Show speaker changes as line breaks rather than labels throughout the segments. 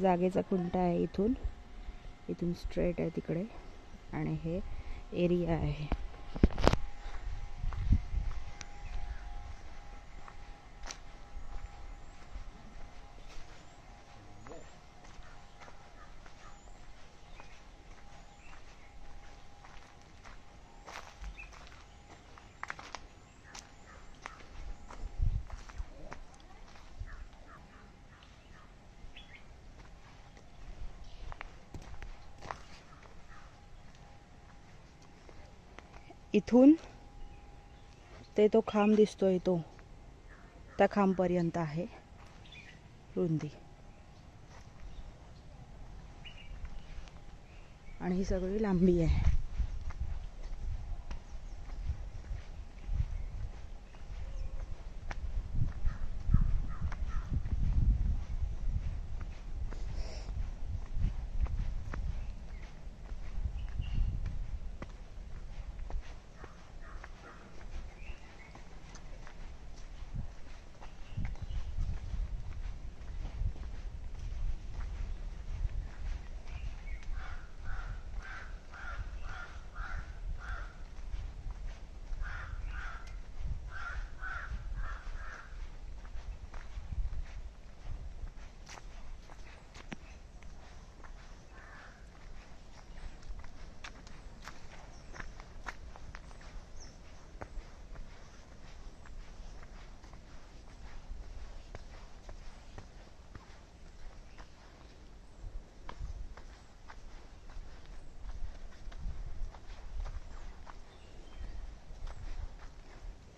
जागेचा खुंटा आहे इथून स्ट्रेट आहे तिकडे आणि हे एरिया आहे. इथून ते तो खांब दिसतोय तो त्या खांबपर्यंत आहे रुंदी आणि ही सगळी लांबी आहे.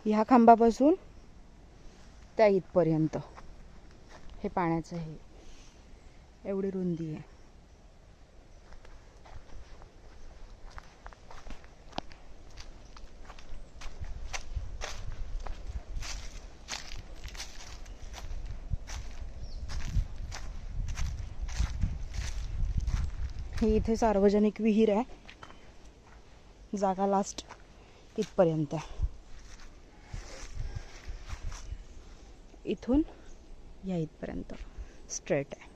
ह्या खांबापासून त्या इथपर्यंत हे पाण्याचं हे एवढी रुंदी आहे. ही इथे सार्वजनिक विहीर आहे. जागा लास्ट इथपर्यंत आहे. इथून या इथपर्यंत स्ट्रेट आहे.